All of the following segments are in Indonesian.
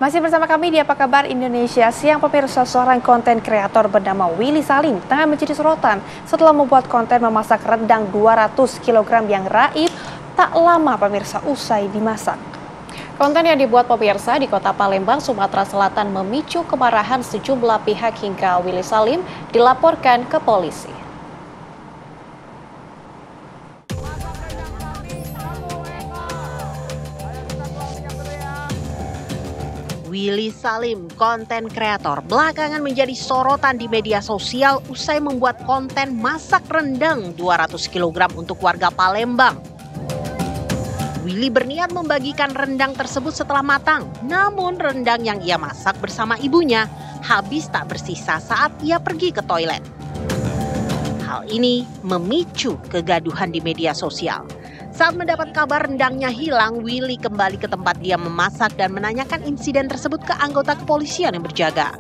Masih bersama kami di Apa Kabar Indonesia Siang, pemirsa. Seorang konten kreator bernama Willy Salim tengah menjadi sorotan setelah membuat konten memasak rendang 200 kg yang raib tak lama pemirsa usai dimasak. Konten yang dibuat pemirsa di kota Palembang, Sumatera Selatan memicu kemarahan sejumlah pihak hingga Willy Salim dilaporkan ke polisi. Willy Salim, konten kreator, belakangan menjadi sorotan di media sosial usai membuat konten masak rendang 200 kg untuk warga Palembang. Willy berniat membagikan rendang tersebut setelah matang, namun rendang yang ia masak bersama ibunya habis tak bersisa saat ia pergi ke toilet. Hal ini memicu kegaduhan di media sosial. Saat mendapat kabar rendangnya hilang, Willy kembali ke tempat dia memasak dan menanyakan insiden tersebut ke anggota kepolisian yang berjaga.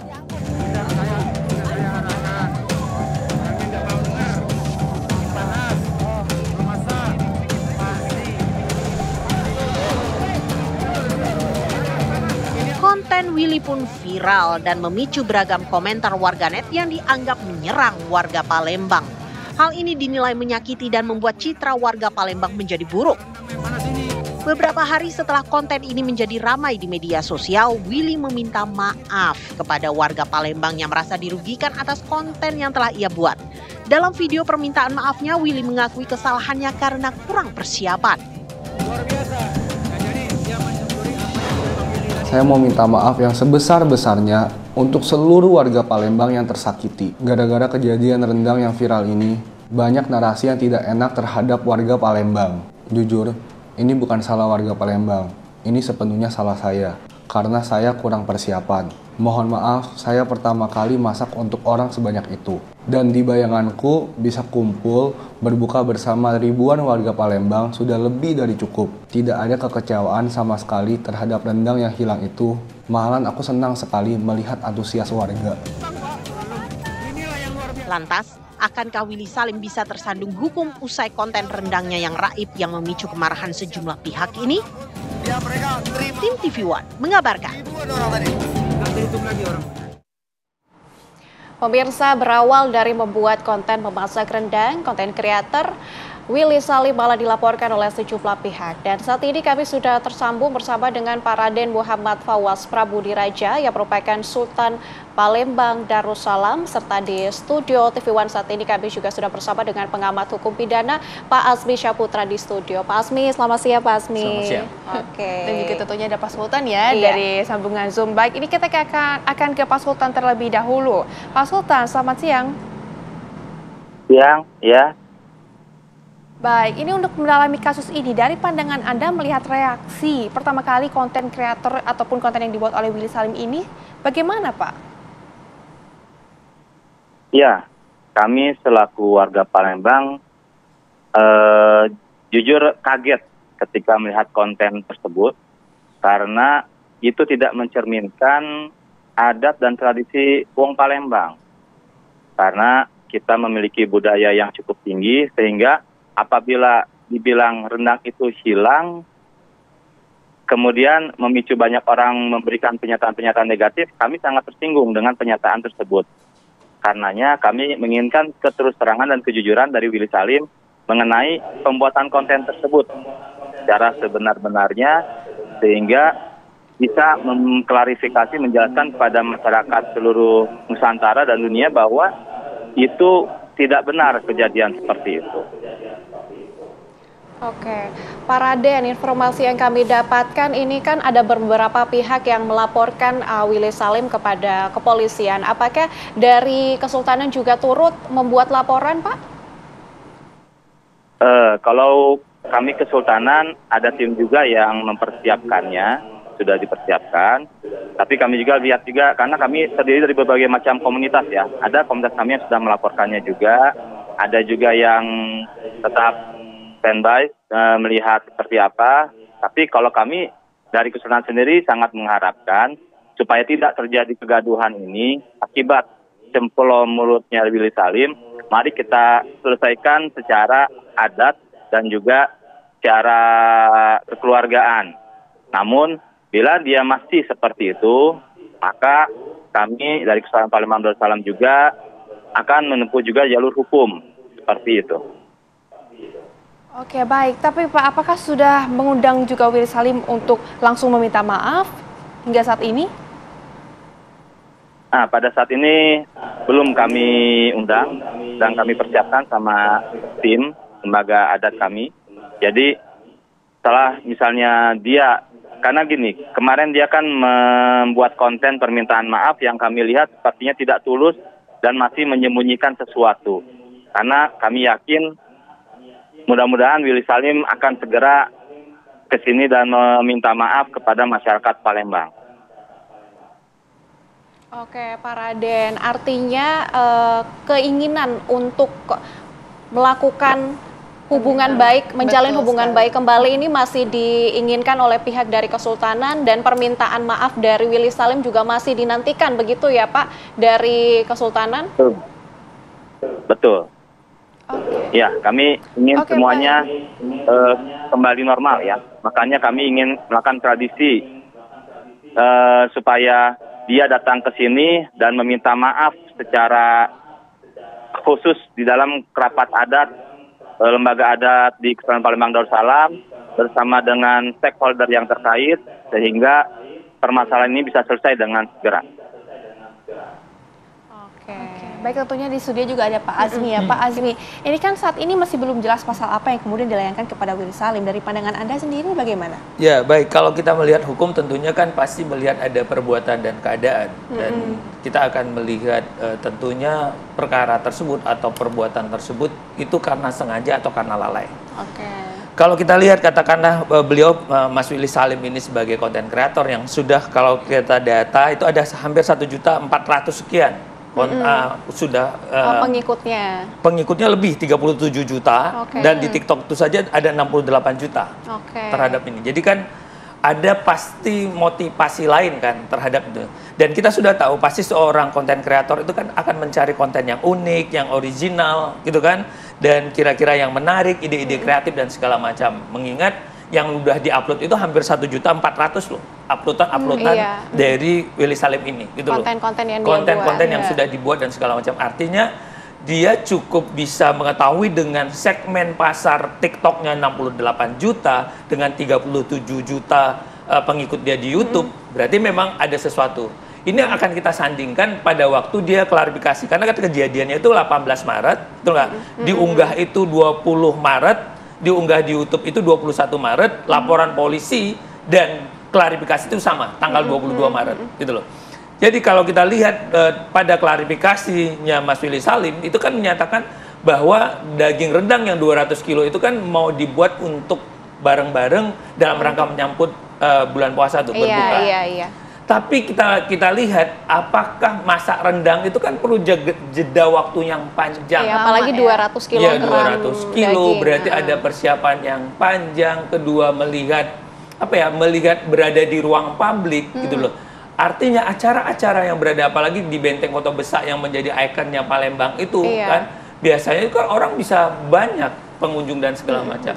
Konten Willy pun viral dan memicu beragam komentar warganet yang dianggap menyerang warga Palembang. Hal ini dinilai menyakiti dan membuat citra warga Palembang menjadi buruk. Beberapa hari setelah konten ini menjadi ramai di media sosial, Willy meminta maaf kepada warga Palembang yang merasa dirugikan atas konten yang telah ia buat. Dalam video permintaan maafnya, Willy mengakui kesalahannya karena kurang persiapan. Saya mau minta maaf yang sebesar-besarnya untuk seluruh warga Palembang yang tersakiti. Gara-gara kejadian rendang yang viral ini, banyak narasi yang tidak enak terhadap warga Palembang. Jujur, ini bukan salah warga Palembang. Ini sepenuhnya salah saya, karena saya kurang persiapan. Mohon maaf, saya pertama kali masak untuk orang sebanyak itu. Dan di bayanganku, bisa kumpul, berbuka bersama ribuan warga Palembang sudah lebih dari cukup. Tidak ada kekecewaan sama sekali terhadap rendang yang hilang itu. Malahan aku senang sekali melihat antusias warga. Lantas, akankah Willy Salim bisa tersandung hukum usai konten rendangnya yang raib yang memicu kemarahan sejumlah pihak ini? Tim TV One mengabarkan. Pemirsa, berawal dari membuat konten memasak rendang, konten kreator Willy Salim malah dilaporkan oleh sejumlah pihak. Dan saat ini kami sudah tersambung bersama dengan Pak Raden Muhammad Fawaz Prabudiraja yang merupakan Sultan Palembang Darussalam, serta di studio TV One saat ini kami juga sudah bersama dengan pengamat hukum pidana Pak Azmi Syaputra di studio. Pak Azmi, selamat siang Pak Azmi. Selamat siang. Oke. Dan juga tentunya ada Pak Sultan ya, Iya. dari sambungan Zoom. Baik, ini kita akan ke Pak Sultan terlebih dahulu. Pak Sultan, selamat siang. Siang, ya. Baik, ini untuk mendalami kasus ini, dari pandangan Anda melihat reaksi pertama kali konten kreator ataupun konten yang dibuat oleh Willy Salim ini, bagaimana Pak? Ya, kami selaku warga Palembang jujur kaget ketika melihat konten tersebut, karena itu tidak mencerminkan adat dan tradisi wong Palembang. Karena kita memiliki budaya yang cukup tinggi, sehingga apabila dibilang rendang itu hilang, kemudian memicu banyak orang memberikan pernyataan-pernyataan negatif, kami sangat tersinggung dengan pernyataan tersebut. Karenanya kami menginginkan keterus-terangan dan kejujuran dari Willy Salim mengenai pembuatan konten tersebut secara sebenar-benarnya, sehingga bisa mengklarifikasi, menjelaskan kepada masyarakat seluruh Nusantara dan dunia bahwa itu tidak benar kejadian seperti itu. Oke, Pak Raden, informasi yang kami dapatkan ini kan ada beberapa pihak yang melaporkan Willy Salim kepada kepolisian. Apakah dari Kesultanan juga turut membuat laporan, Pak? Kalau kami Kesultanan ada tim juga yang mempersiapkannya, sudah dipersiapkan. Tapi kami juga lihat juga, karena kami terdiri dari berbagai macam komunitas ya. Ada komunitas kami yang sudah melaporkannya juga, ada juga yang tetap standby melihat seperti apa. Tapi kalau kami dari Kesultanan sendiri sangat mengharapkan supaya tidak terjadi kegaduhan ini akibat cempol mulutnya Willy Salim. Mari kita selesaikan secara adat dan juga secara kekeluargaan. Namun Bila dia masih seperti itu, maka kami dari Kesultanan Palembang Darussalam juga akan menempuh juga jalur hukum seperti itu. Oke, baik. Tapi Pak, apakah sudah mengundang juga Willy Salim untuk langsung meminta maaf hingga saat ini? Nah, pada saat ini belum kami undang dan kami persiapkan sama tim lembaga adat kami. Jadi setelah misalnya dia, karena gini, kemarin dia kan membuat konten permintaan maaf yang kami lihat sepertinya tidak tulus dan masih menyembunyikan sesuatu. Karena kami yakin mudah-mudahan Willy Salim akan segera ke sini dan meminta maaf kepada masyarakat Palembang. Oke, Pak Raden, artinya keinginan untuk melakukan hubungan baik, menjalin hubungan baik kembali ini masih diinginkan oleh pihak dari Kesultanan dan permintaan maaf dari Willy Salim juga masih dinantikan, begitu ya Pak, dari Kesultanan? Betul. Okay. Ya, kami ingin semuanya kembali normal ya. Makanya kami ingin melakukan tradisi supaya dia datang ke sini dan meminta maaf secara khusus di dalam rapat adat lembaga adat di Kesultanan Palembang Darussalam bersama dengan stakeholder yang terkait sehingga permasalahan ini bisa selesai dengan segera. Oke. Baik, tentunya di studio juga ada Pak Azmi ya. Pak Azmi, ini kan saat ini masih belum jelas pasal apa yang kemudian dilayangkan kepada Willy Salim. Dari pandangan Anda sendiri bagaimana? Ya, baik. Kalau kita melihat hukum tentunya kan pasti melihat ada perbuatan dan keadaan. Dan kita akan melihat tentunya perkara tersebut atau perbuatan tersebut itu karena sengaja atau karena lalai. Oke. Kalau kita lihat katakanlah beliau Mas Willy Salim ini sebagai konten kreator yang sudah kalau kita data itu ada hampir 1.400.000 sekian. Sudah pengikutnya lebih 37 juta dan di TikTok itu saja ada 68 juta terhadap ini. Jadi kan ada pasti motivasi lain kan terhadap itu. Dan kita sudah tahu pasti seorang konten kreator itu kan akan mencari konten yang unik, yang original gitu kan, dan kira-kira yang menarik, ide-ide kreatif dan segala macam. Mengingat yang udah diupload itu hampir 1.400.000 loh, uploadan dari Willy Salim ini gitu loh. Konten-konten yang sudah dibuat dan segala macam. Artinya dia cukup bisa mengetahui dengan segmen pasar TikToknya 68 juta dengan 37 juta pengikut dia di YouTube. Berarti memang ada sesuatu. Ini yang akan kita sandingkan pada waktu dia klarifikasi. Karena kan kejadiannya itu 18 Maret, betul nggak? Diunggah itu 20 Maret, diunggah di YouTube itu 21 Maret, laporan polisi dan klarifikasi itu sama, tanggal 22 Maret, gitu loh. Jadi kalau kita lihat pada klarifikasinya Mas Willy Salim, itu kan menyatakan bahwa daging rendang yang 200 kilo itu kan mau dibuat untuk bareng-bareng dalam rangka menyambut bulan puasa tuh, berbuka. Tapi kita lihat apakah masak rendang itu kan perlu jeda waktu yang panjang. Ya, apalagi 200 kilo. Ya, 200 kilo berarti ada persiapan yang panjang. Kedua melihat melihat berada di ruang publik gitu loh. Artinya acara-acara yang berada apalagi di Benteng Kota Besak yang menjadi ikonnya Palembang itu kan biasanya kan orang bisa banyak pengunjung dan segala macam.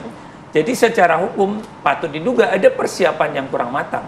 Jadi secara hukum patut diduga ada persiapan yang kurang matang.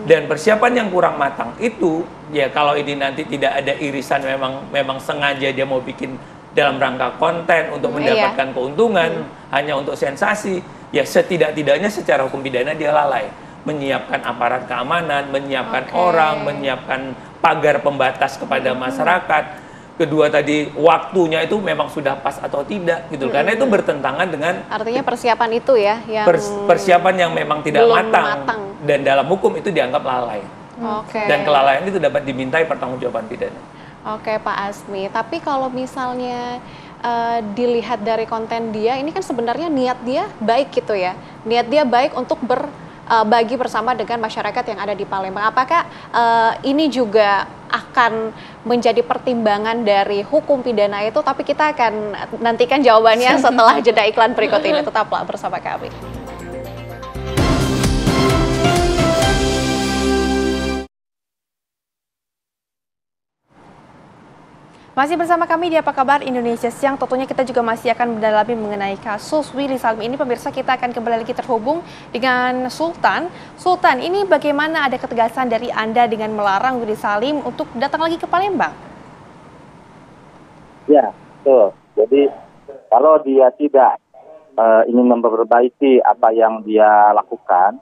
Dan persiapan yang kurang matang itu ya kalau ini nanti tidak ada irisan memang sengaja dia mau bikin dalam rangka konten untuk mendapatkan keuntungan hanya untuk sensasi, ya setidak-tidaknya secara hukum pidana dia lalai. Menyiapkan aparat keamanan, menyiapkan orang, menyiapkan pagar pembatas kepada masyarakat. Kedua tadi waktunya itu memang sudah pas atau tidak gitu. Karena itu bertentangan dengan artinya persiapan itu ya yang persiapan yang memang tidak matang dan dalam hukum itu dianggap lalai. Dan kelalaian itu dapat dimintai pertanggungjawaban pidana. Oke, Pak Azmi, tapi kalau misalnya dilihat dari konten dia ini kan sebenarnya niat dia baik gitu ya. Niat dia baik untuk bagi bersama dengan masyarakat yang ada di Palembang. Apakah ini juga akan menjadi pertimbangan dari hukum pidana itu? Tapi kita akan nantikan jawabannya setelah jeda iklan berikut ini. Tetaplah bersama kami. Masih bersama kami di Apa Kabar Indonesia Siang. Tentunya kita juga masih akan mendalami mengenai kasus Willy Salim ini. Pemirsa, kita akan kembali lagi terhubung dengan Sultan. Sultan, ini bagaimana ada ketegasan dari Anda dengan melarang Willy Salim untuk datang lagi ke Palembang? Ya, betul. Jadi kalau dia tidak ingin memperbaiki apa yang dia lakukan,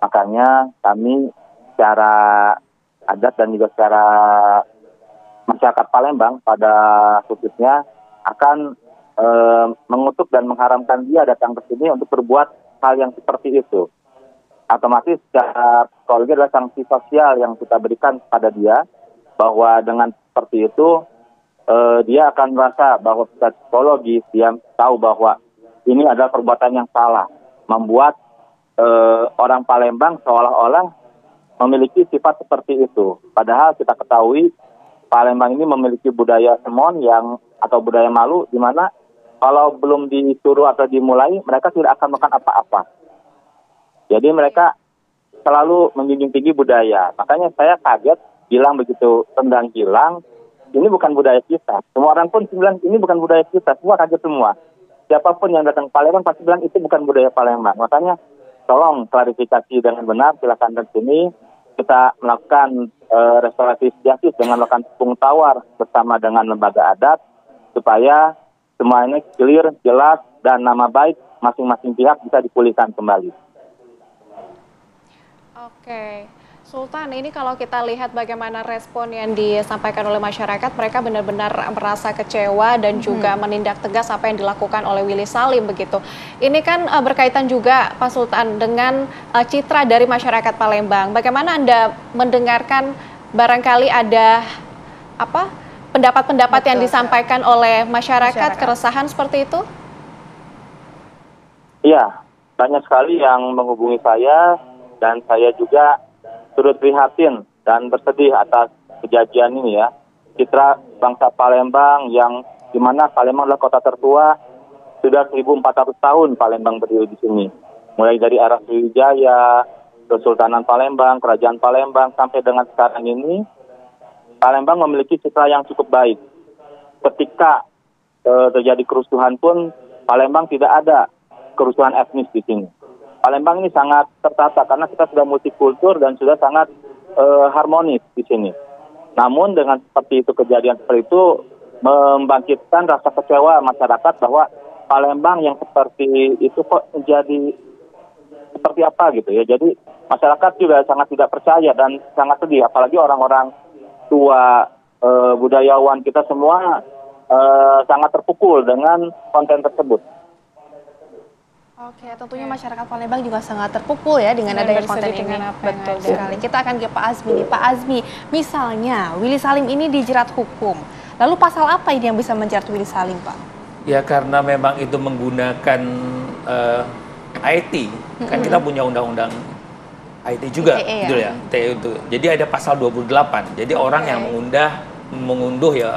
makanya kami secara adat dan juga secara masyarakat Palembang pada khususnya akan mengutuk dan mengharamkan dia datang ke sini untuk berbuat hal yang seperti itu. Otomatis secara psikologi adalah sanksi sosial yang kita berikan pada dia, bahwa dengan seperti itu dia akan merasa bahwa secara psikologis dia tahu bahwa ini adalah perbuatan yang salah, membuat orang Palembang seolah-olah memiliki sifat seperti itu. Padahal kita ketahui Palembang ini memiliki budaya semon atau budaya malu, di mana kalau belum disuruh atau dimulai, mereka tidak akan makan apa-apa. Jadi mereka selalu menjunjung tinggi budaya. Makanya saya kaget bilang begitu rendang hilang, ini bukan budaya kita. Semua orang pun bilang ini bukan budaya kita, semua kaget semua. Siapapun yang datang ke Palembang pasti bilang itu bukan budaya Palembang. Makanya tolong klarifikasi dengan benar, silakan ke sini. Kita melakukan restoratif justice dengan melakukan tepung tawar bersama dengan lembaga adat supaya semua ini clear, jelas, dan nama baik masing-masing pihak bisa dipulihkan kembali. Oke, Sultan, ini kalau kita lihat bagaimana respon yang disampaikan oleh masyarakat, mereka benar-benar merasa kecewa dan juga menindak tegas apa yang dilakukan oleh Willy Salim begitu. Ini kan berkaitan juga, Pak Sultan, dengan citra dari masyarakat Palembang. Bagaimana Anda mendengarkan barangkali ada pendapat-pendapat yang disampaikan oleh masyarakat, keresahan seperti itu? Iya, banyak sekali yang menghubungi saya dan saya juga turut prihatin dan bersedih atas kejadian ini ya. Citra bangsa Palembang yang dimana Palembang adalah kota tertua, sudah 1400 tahun Palembang berdiri di sini. Mulai dari era Sriwijaya, Kesultanan Palembang, Kerajaan Palembang, sampai dengan sekarang ini, Palembang memiliki citra yang cukup baik. Ketika terjadi kerusuhan pun, Palembang tidak ada kerusuhan etnis di sini. Palembang ini sangat tertata karena kita sudah multikultur dan sudah sangat harmonis di sini. Namun dengan seperti itu, kejadian seperti itu membangkitkan rasa kecewa masyarakat bahwa Palembang yang seperti itu kok menjadi seperti apa gitu ya. Jadi masyarakat juga sangat tidak percaya dan sangat sedih, apalagi orang-orang tua budayawan kita semua sangat terpukul dengan konten tersebut. Oke, tentunya masyarakat Palembang juga sangat terpukul ya dengan adanya konten ini. Betul sekali. Kita akan ke Pak Azmi nih. Pak Azmi, misalnya Willy Salim ini dijerat hukum. Lalu pasal apa ini yang bisa menjerat Willy Salim, Pak? Ya karena memang itu menggunakan IT. Kan kita punya undang-undang IT juga, ITE, gitu ya. ITE itu. Jadi ada pasal 28. Jadi orang yang mengunduh ya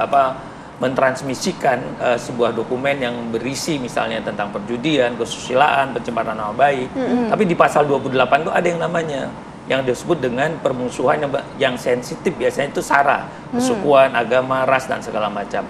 mentransmisikan sebuah dokumen yang berisi misalnya tentang perjudian, kesusilaan, pencemaran nama baik. Tapi di pasal 28 itu ada yang namanya yang disebut dengan permusuhan yang sensitif, biasanya itu SARA, kesukuan, agama, ras, dan segala macam.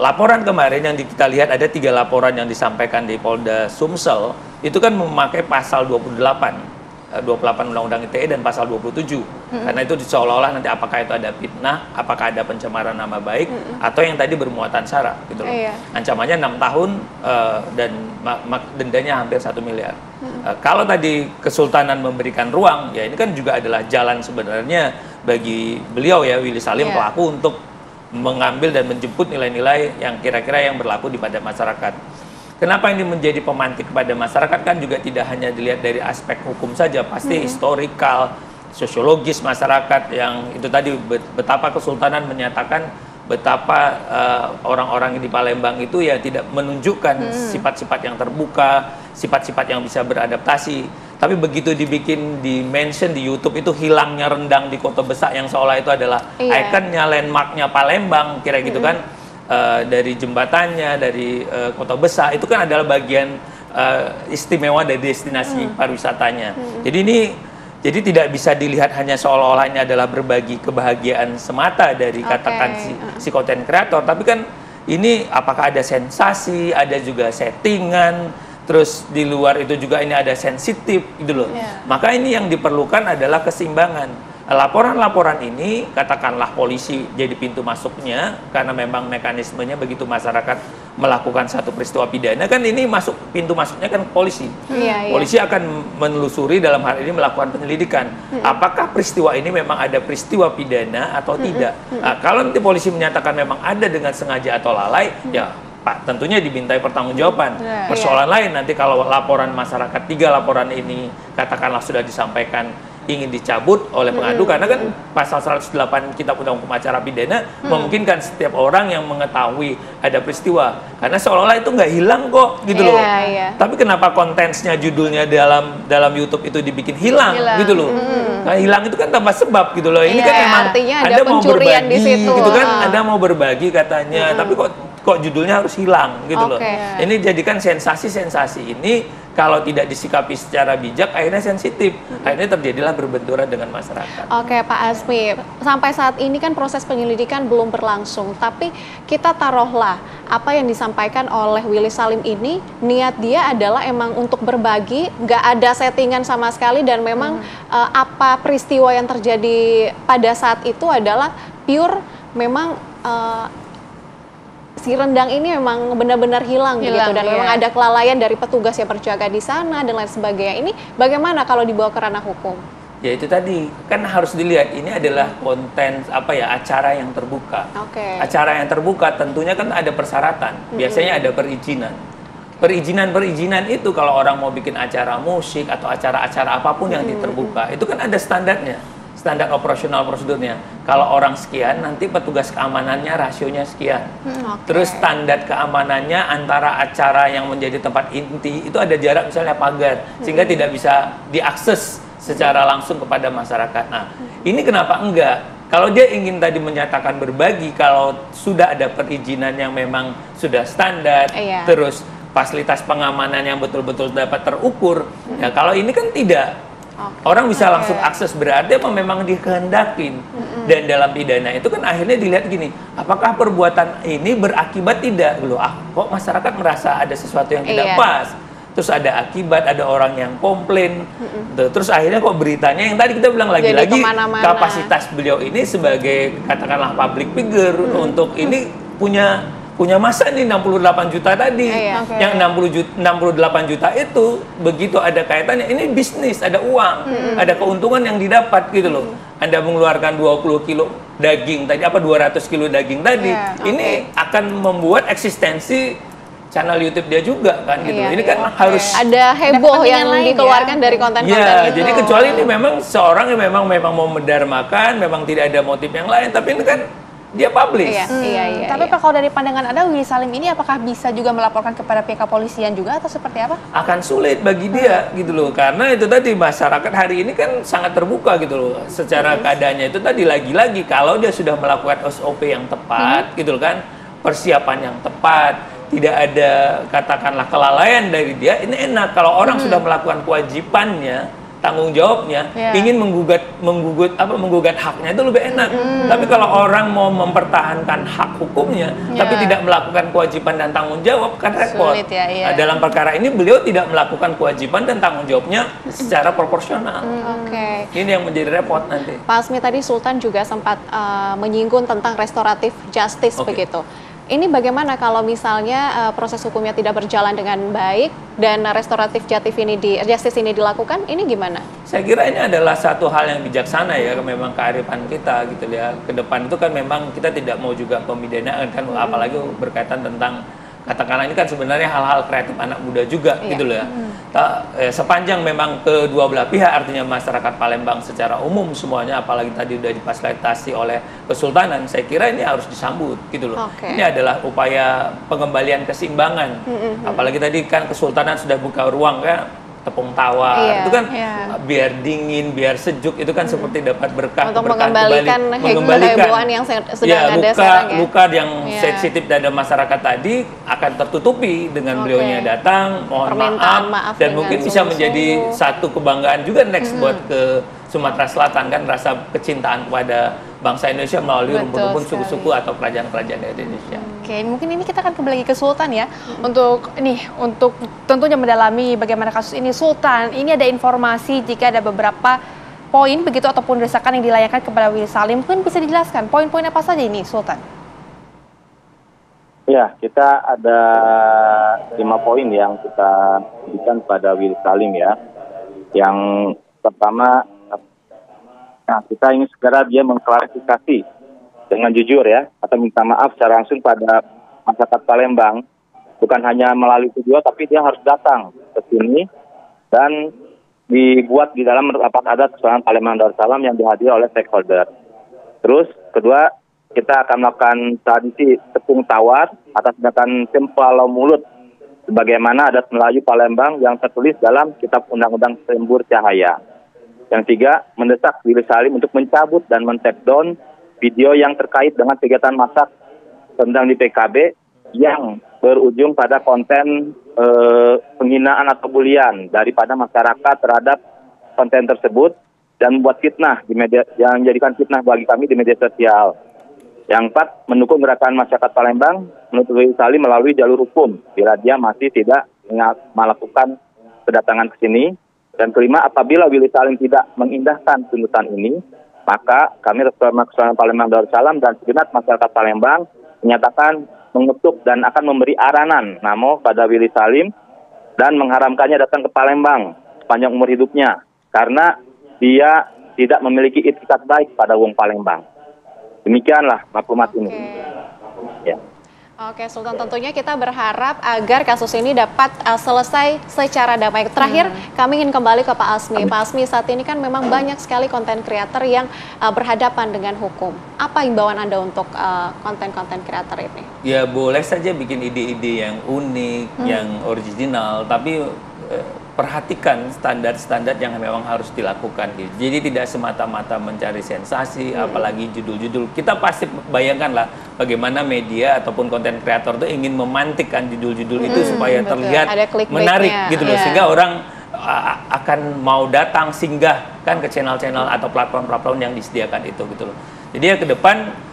Laporan kemarin yang kita lihat ada 3 laporan yang disampaikan di Polda Sumsel, itu kan memakai pasal 28 Undang-Undang ITE dan pasal 27. Karena itu seolah-olah nanti apakah itu ada fitnah, apakah ada pencemaran nama baik, atau yang tadi bermuatan SARA gitu loh. Ancamannya 6 tahun dan dendanya hampir 1 miliar. Kalau tadi Kesultanan memberikan ruang, ya ini kan juga adalah jalan sebenarnya bagi beliau ya, Willy Salim pelaku, untuk mengambil dan menjemput nilai-nilai yang kira-kira yang berlaku di pada masyarakat. Kenapa ini menjadi pemantik kepada masyarakat, kan juga tidak hanya dilihat dari aspek hukum saja, pasti historikal, sosiologis masyarakat yang itu tadi, betapa Kesultanan menyatakan betapa orang-orang di Palembang itu ya tidak menunjukkan sifat-sifat yang terbuka, sifat-sifat yang bisa beradaptasi. Tapi begitu di mention di YouTube itu hilangnya rendang di Kota Besar yang seolah itu adalah ikonnya, landmarknya Palembang, kira gitu kan. Dari jembatannya, dari Kota Besar, itu kan adalah bagian istimewa dari destinasi pariwisatanya. Jadi ini Jadi tidak bisa dilihat hanya seolah-olah ini adalah berbagi kebahagiaan semata dari katakan si konten kreator, tapi kan ini apakah ada sensasi, ada juga settingan, terus di luar itu juga ini ada sensitif gitu loh. Maka ini yang diperlukan adalah keseimbangan. Laporan-laporan ini katakanlah polisi jadi pintu masuknya, karena memang mekanismenya begitu masyarakat melakukan satu peristiwa pidana kan ini pintu masuknya kan polisi. Polisi akan menelusuri, dalam hal ini melakukan penyelidikan. Apakah peristiwa ini memang ada peristiwa pidana atau tidak? Nah, kalau nanti polisi menyatakan memang ada dengan sengaja atau lalai, ya Pak tentunya dimintai pertanggungjawaban. Persoalan lain nanti kalau laporan masyarakat 3 laporan ini katakanlah sudah disampaikan ingin dicabut oleh pengadu, karena kan pasal 108 Kitab Undang Hukum Acara Pidana memungkinkan setiap orang yang mengetahui ada peristiwa, karena seolah-olah itu nggak hilang kok gitu loh. Tapi kenapa kontennya judulnya dalam YouTube itu dibikin hilang gitu loh. Nah, hilang itu kan tanpa sebab gitu loh. Ini kan memang Anda mau berbagi di situ. gitu kan, Anda mau berbagi katanya, tapi kok judulnya harus hilang gitu loh. Ini jadikan sensasi-sensasi ini kalau tidak disikapi secara bijak akhirnya sensitif, akhirnya terjadilah berbenturan dengan masyarakat. Oke Pak Asmi, sampai saat ini kan proses penyelidikan belum berlangsung, tapi kita taruhlah apa yang disampaikan oleh Willy Salim ini, niat dia adalah emang untuk berbagi, nggak ada settingan sama sekali, dan memang apa peristiwa yang terjadi pada saat itu adalah pure memang si rendang ini memang benar-benar hilang gitu, dan memang ada kelalaian dari petugas yang berjaga di sana dan lain sebagainya. Ini bagaimana kalau dibawa ke ranah hukum? Ya itu tadi kan harus dilihat, ini adalah konten acara yang terbuka. Acara yang terbuka tentunya kan ada persyaratan. Biasanya ada perizinan. Perizinan itu kalau orang mau bikin acara musik atau acara-acara apapun yang terbuka, itu kan ada standarnya. Standar operasional prosedurnya. Kalau orang sekian, nanti petugas keamanannya rasionya sekian. Terus standar keamanannya antara acara yang menjadi tempat inti itu ada jarak misalnya pagar, sehingga tidak bisa diakses secara langsung kepada masyarakat. Nah, ini kenapa enggak? Kalau dia ingin tadi menyatakan berbagi, kalau sudah ada perizinan yang memang sudah standar, terus fasilitas pengamanan yang betul-betul dapat terukur, ya kalau ini kan tidak. Orang bisa langsung akses, berarti apa memang dikehendakin. Dan dalam pidana itu kan akhirnya dilihat gini, apakah perbuatan ini berakibat tidak? Loh, kok masyarakat merasa ada sesuatu yang tidak pas. Terus ada akibat, ada orang yang komplain. Terus akhirnya kok beritanya yang tadi kita bilang lagi-lagi kapasitas beliau ini sebagai katakanlah public figure untuk ini punya masa nih 68 juta tadi. Yang 68 juta itu begitu ada kaitannya, ini bisnis, ada uang, ada keuntungan yang didapat gitu loh. Anda mengeluarkan 20 kilo daging tadi, 200 kilo daging tadi, ini akan membuat eksistensi channel YouTube dia juga kan gitu. Ini kan harus ada heboh yang dikeluarkan dari konten-konten itu. Jadi kecuali ini memang seorang yang memang mau mendarmakan, memang tidak ada motif yang lain, tapi ini kan dia publish. Tapi kalau dari pandangan Anda, Willy Salim ini apakah bisa juga melaporkan kepada pihak kepolisian juga atau seperti apa? Akan sulit bagi dia gitu loh, karena itu tadi masyarakat hari ini kan sangat terbuka gitu loh. Secara keadaannya itu tadi lagi-lagi kalau dia sudah melakukan SOP yang tepat gitu loh kan, persiapan yang tepat, tidak ada katakanlah kelalaian dari dia, ini enak. Kalau orang sudah melakukan kewajibannya, tanggung jawabnya, ingin menggugat haknya itu lebih enak. Tapi kalau orang mau mempertahankan hak hukumnya, tapi tidak melakukan kewajiban dan tanggung jawab, kan repot. Sulit, Nah, dalam perkara ini beliau tidak melakukan kewajiban dan tanggung jawabnya secara proporsional. Ini yang menjadi repot nanti. Pak Asmi, tadi Sultan juga sempat menyinggung tentang restoratif justice begitu. Ini bagaimana kalau misalnya proses hukumnya tidak berjalan dengan baik dan restoratif justice ini dilakukan, ini gimana? Saya kira ini adalah satu hal yang bijaksana ya, memang kearifan kita gitu ya. Ke depan itu kan memang kita tidak mau juga pemidanaan kan, apalagi berkaitan tentang katakanlah ini kan sebenarnya hal-hal kreatif anak muda juga gitu loh ya. Sepanjang memang kedua belah pihak, artinya masyarakat Palembang secara umum semuanya, apalagi tadi udah difasilitasi oleh Kesultanan, saya kira ini harus disambut gitu loh. Ini adalah upaya pengembalian keseimbangan. Apalagi tadi kan Kesultanan sudah buka ruang kan, tepung tawar itu kan biar dingin, biar sejuk, itu kan seperti dapat berkah untuk mengembalikan kehebohan yang sedang ada sekarang ya. Luka yang sensitif dari masyarakat tadi akan tertutupi dengan beliaunya datang, mohon maaf dan mungkin bisa menjadi satu kebanggaan juga next buat ke Sumatera Selatan kan rasa kecintaan kepada bangsa Indonesia melalui rumpun-rumpun suku-suku atau kerajaan-kerajaan dari Indonesia. Oke, mungkin ini kita akan kembali lagi ke Sultan ya. Untuk tentunya mendalami bagaimana kasus ini, Sultan, ini ada informasi jika ada beberapa poin begitu ataupun desakan yang dilayangkan kepada Willy Salim, mungkin bisa dijelaskan poin-poin apa saja ini, Sultan? Ya, kita ada 5 poin yang kita berikan pada Willy Salim ya. Yang pertama, kita ingin segera dia mengklarifikasi dengan jujur ya, atau minta maaf secara langsung pada masyarakat Palembang. Bukan hanya melalui video, tapi dia harus datang ke sini dan dibuat di dalam rapat adat Kesultanan Palembang Darussalam yang dihadiri oleh stakeholder. Terus, kedua, kita akan melakukan tradisi tepung tawar atas tindakan Cempala Mulut sebagaimana adat Melayu Palembang yang tertulis dalam Kitab Undang-Undang Sembur Cahaya. Yang tiga, mendesak Willy Salim untuk mencabut dan men-take down video yang terkait dengan kegiatan masak rendang di PKB yang berujung pada konten penghinaan atau bulian daripada masyarakat terhadap konten tersebut dan membuat fitnah di media, yang menjadikan fitnah bagi kami di media sosial. Yang empat, mendukung gerakan masyarakat Palembang menuntut Willy Salim melalui jalur hukum bila dia masih tidak melakukan kedatangan ke sini. Dan kelima, apabila Willy Salim tidak mengindahkan tuntutan ini, maka kami Kesultanan Palembang Darussalam dan segenap masyarakat Palembang menyatakan mengutuk dan akan memberi aranan namo pada Willy Salim dan mengharamkannya datang ke Palembang sepanjang umur hidupnya karena dia tidak memiliki itikat baik pada wong Palembang. Demikianlah maklumat ini. Ya. Oke, Sultan, tentunya kita berharap agar kasus ini dapat selesai secara damai. Terakhir, kami ingin kembali ke Pak Asmi. Pak Asmi, saat ini kan memang banyak sekali konten kreator yang berhadapan dengan hukum. Apa himbauan Anda untuk konten-konten kreator ini? Ya, boleh saja bikin ide-ide yang unik, yang original, tapi perhatikan standar-standar yang memang harus dilakukan gitu. Jadi tidak semata-mata mencari sensasi, apalagi judul-judul. Kita pasti bayangkanlah bagaimana media ataupun konten kreator itu ingin memantikkan judul-judul itu supaya terlihat menarik gitu loh, sehingga orang akan mau datang singgah kan ke channel-channel atau platform-platform yang disediakan itu gitu loh. Jadi ya ke depan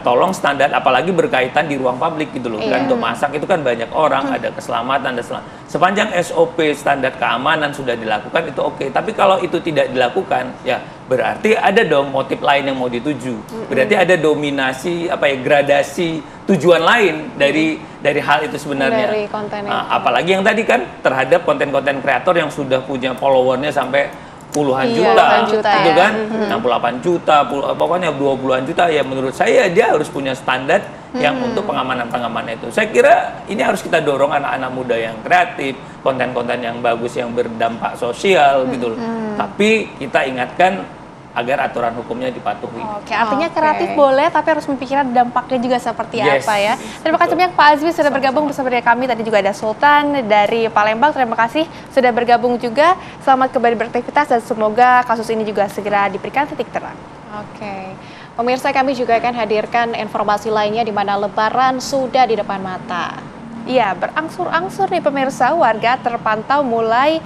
tolong standar, apalagi berkaitan di ruang publik gitu loh, kan untuk masak itu kan banyak orang, ada keselamatan dan sepanjang SOP standar keamanan sudah dilakukan itu oke. Tapi kalau itu tidak dilakukan, ya berarti ada dong motif lain yang mau dituju. Berarti ada dominasi gradasi tujuan lain dari hal itu sebenarnya. Dari konten apalagi yang tadi kan terhadap konten-konten kreator yang sudah punya followernya sampai puluhan juta, gitu kan, 68 juta, pokoknya 20-an juta, ya menurut saya dia harus punya standar yang untuk pengamanan itu. Saya kira ini harus kita dorong anak-anak muda yang kreatif, konten-konten yang bagus, yang berdampak sosial gitu loh. Tapi kita ingatkan agar aturan hukumnya dipatuhi. Oke, artinya kreatif boleh, tapi harus memikirkan dampaknya juga seperti apa ya. Terima kasih banyak Pak Azmi sudah bergabung bersama dengan kami. Tadi juga ada Sultan dari Palembang. Terima kasih sudah bergabung juga. Selamat kembali beraktivitas dan semoga kasus ini juga segera diberikan titik terang. Oke. Pemirsa, kami juga akan hadirkan informasi lainnya di mana Lebaran sudah di depan mata. Iya, berangsur-angsur nih pemirsa, warga terpantau mulai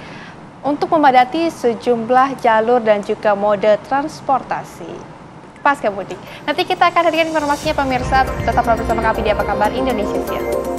untuk memadati sejumlah jalur dan juga mode transportasi pasca mudik. Nanti kita akan hadirkan informasinya pemirsa, tetap bersama kami di Apa Kabar Indonesia Siang.